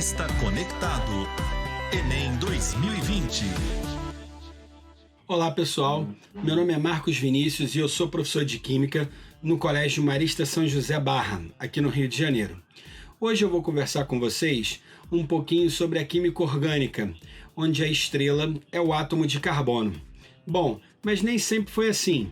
Está conectado. Enem 2020. Olá pessoal, meu nome é Marcos Vinícius e eu sou professor de Química no Colégio Marista São José Barra, aqui no Rio de Janeiro. Hoje eu vou conversar com vocês um pouquinho sobre a química orgânica, onde a estrela é o átomo de carbono. Bom, mas nem sempre foi assim.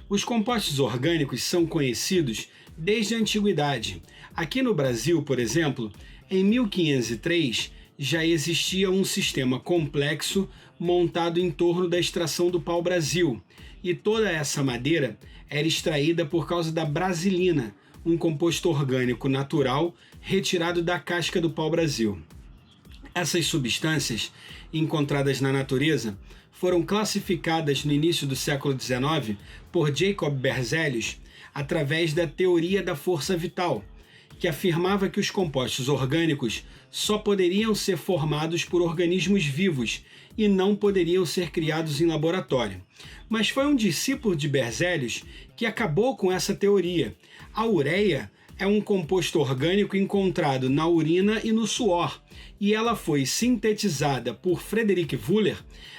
Os compostos orgânicos são conhecidos desde a antiguidade. Aqui no Brasil, por exemplo, em 1503 já existia um sistema complexo montado em torno da extração do pau-brasil, e toda essa madeira era extraída por causa da brasilina, um composto orgânico natural retirado da casca do pau-brasil. Essas substâncias, encontradas na natureza, foram classificadas no início do século XIX por Jacob Berzelius através da teoria da força vital, que afirmava que os compostos orgânicos só poderiam ser formados por organismos vivos e não poderiam ser criados em laboratório. Mas foi um discípulo de Berzelius que acabou com essa teoria. A ureia é um composto orgânico encontrado na urina e no suor, e ela foi sintetizada por Frederick Wöhler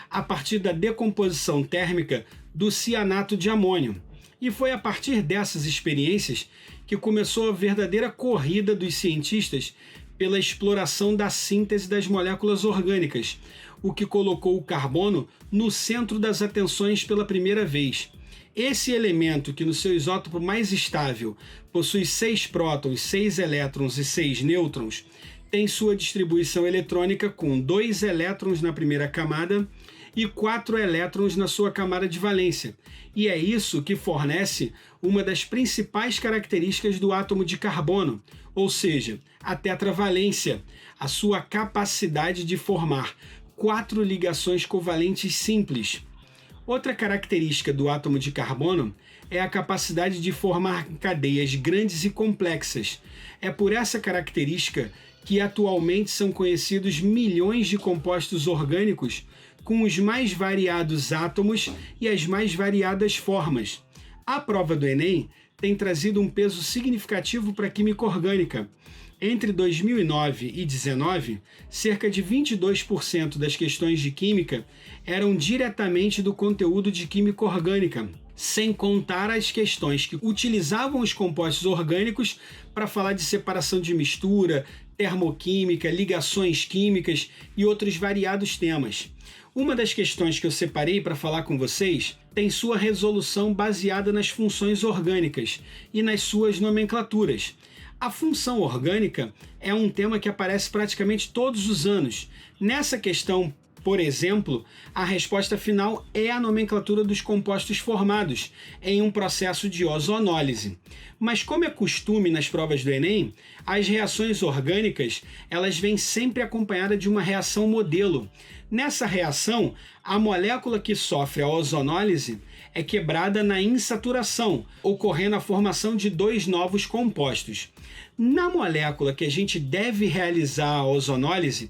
a partir da decomposição térmica do cianato de amônio. E foi a partir dessas experiências que começou a verdadeira corrida dos cientistas pela exploração da síntese das moléculas orgânicas, o que colocou o carbono no centro das atenções pela primeira vez. Esse elemento, que no seu isótopo mais estável possui 6 prótons, 6 elétrons e 6 nêutrons, tem sua distribuição eletrônica com 2 elétrons na primeira camada e 4 elétrons na sua camada de valência. E é isso que fornece uma das principais características do átomo de carbono, ou seja, a tetravalência, a sua capacidade de formar 4 ligações covalentes simples. Outra característica do átomo de carbono é a capacidade de formar cadeias grandes e complexas. É por essa característica que atualmente são conhecidos milhões de compostos orgânicos com os mais variados átomos e as mais variadas formas. A prova do Enem tem trazido um peso significativo para a química orgânica. Entre 2009 e 2019, cerca de 22% das questões de química eram diretamente do conteúdo de química orgânica, sem contar as questões que utilizavam os compostos orgânicos para falar de separação de mistura, termoquímica, ligações químicas e outros variados temas. Uma das questões que eu separei para falar com vocês tem sua resolução baseada nas funções orgânicas e nas suas nomenclaturas. A função orgânica é um tema que aparece praticamente todos os anos. Nessa questão, por exemplo, a resposta final é a nomenclatura dos compostos formados em um processo de ozonólise. Mas como é costume nas provas do Enem, as reações orgânicas elas vêm sempre acompanhadas de uma reação modelo. Nessa reação, a molécula que sofre a ozonólise é quebrada na insaturação, ocorrendo a formação de 2 novos compostos. Na molécula que a gente deve realizar a ozonólise,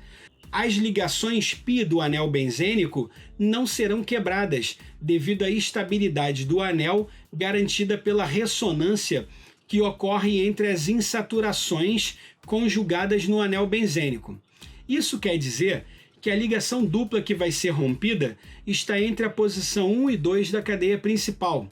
as ligações π do anel benzênico não serão quebradas, devido à estabilidade do anel garantida pela ressonância que ocorre entre as insaturações conjugadas no anel benzênico. Isso quer dizer que a ligação dupla que vai ser rompida está entre a posição 1 e 2 da cadeia principal.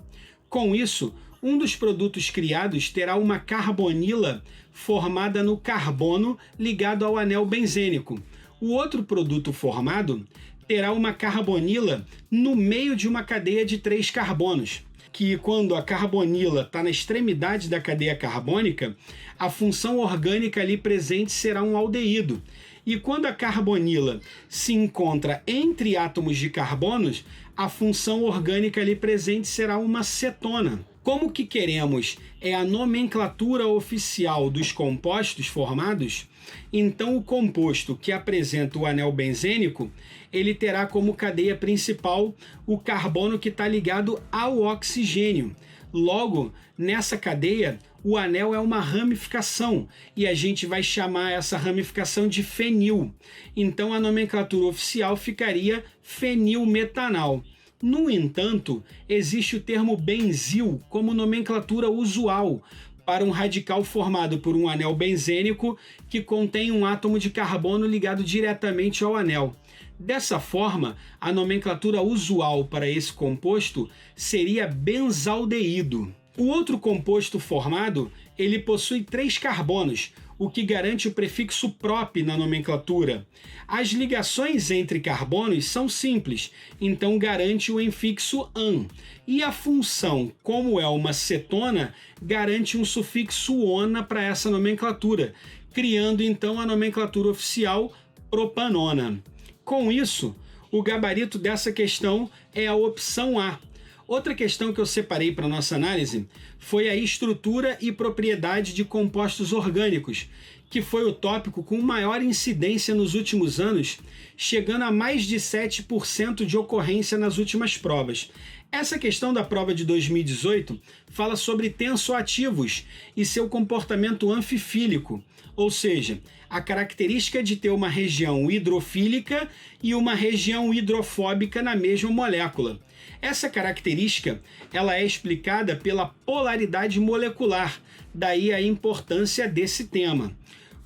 Com isso, um dos produtos criados terá uma carbonila formada no carbono ligado ao anel benzênico. O outro produto formado terá uma carbonila no meio de uma cadeia de 3 carbonos, que quando a carbonila está na extremidade da cadeia carbônica, a função orgânica ali presente será um aldeído. E quando a carbonila se encontra entre átomos de carbonos, a função orgânica ali presente será uma cetona. Como que queremos é a nomenclatura oficial dos compostos formados, então o composto que apresenta o anel benzênico, ele terá como cadeia principal o carbono que está ligado ao oxigênio. Logo, nessa cadeia, o anel é uma ramificação e a gente vai chamar essa ramificação de fenil. Então a nomenclatura oficial ficaria fenilmetanal. No entanto, existe o termo benzil como nomenclatura usual para um radical formado por um anel benzênico que contém um átomo de carbono ligado diretamente ao anel. Dessa forma, a nomenclatura usual para esse composto seria benzaldeído. O outro composto formado, ele possui 3 carbonos, o que garante o prefixo prop na nomenclatura. As ligações entre carbonos são simples, então garante o infixo -an. E a função, como é uma cetona, garante um sufixo -ona para essa nomenclatura, criando então a nomenclatura oficial propanona. Com isso, o gabarito dessa questão é a opção A. Outra questão que eu separei para nossa análise foi a estrutura e propriedade de compostos orgânicos, que foi o tópico com maior incidência nos últimos anos, chegando a mais de 7% de ocorrência nas últimas provas. Essa questão da prova de 2018 fala sobre tensoativos e seu comportamento anfifílico, ou seja, a característica de ter uma região hidrofílica e uma região hidrofóbica na mesma molécula. Essa característica ela é explicada pela polaridade molecular, daí a importância desse tema.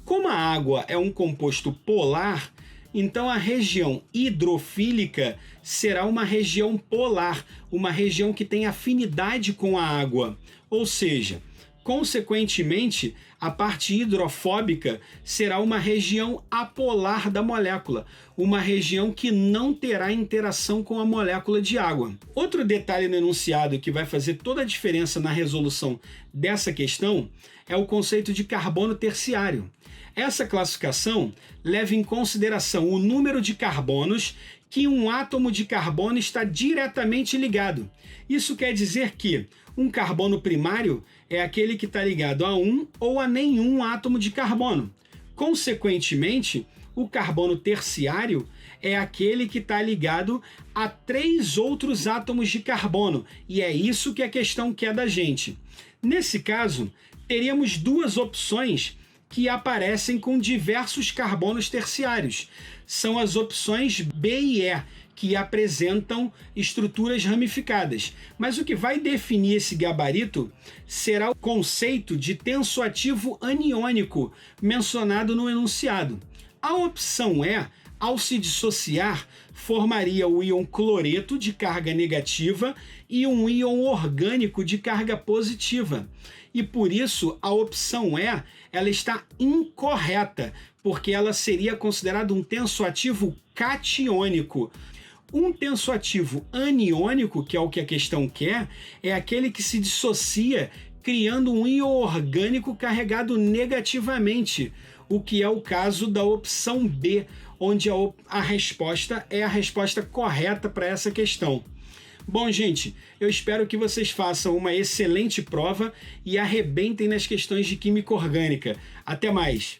Como a água é um composto polar, então a região hidrofílica será uma região polar, uma região que tem afinidade com a água, ou seja, consequentemente, a parte hidrofóbica será uma região apolar da molécula, uma região que não terá interação com a molécula de água. Outro detalhe no enunciado que vai fazer toda a diferença na resolução dessa questão é o conceito de carbono terciário. Essa classificação leva em consideração o número de carbonos que um átomo de carbono está diretamente ligado. Isso quer dizer que um carbono primário é aquele que está ligado a um ou a nenhum átomo de carbono. Consequentemente, o carbono terciário é aquele que está ligado a 3 outros átomos de carbono, e é isso que a questão quer da gente. Nesse caso, teríamos 2 opções que aparecem com diversos carbonos terciários. São as opções B e E, que apresentam estruturas ramificadas. Mas o que vai definir esse gabarito será o conceito de tensoativo aniônico mencionado no enunciado. A opção E, ao se dissociar, formaria o íon cloreto de carga negativa e um íon orgânico de carga positiva. E por isso a opção E ela está incorreta, porque ela seria considerada um tensoativo catiônico. Um tensoativo aniônico, que é o que a questão quer, é aquele que se dissocia criando um íon orgânico carregado negativamente, o que é o caso da opção B, onde a resposta é a resposta correta para essa questão. Bom, gente, eu espero que vocês façam uma excelente prova e arrebentem nas questões de química orgânica. Até mais!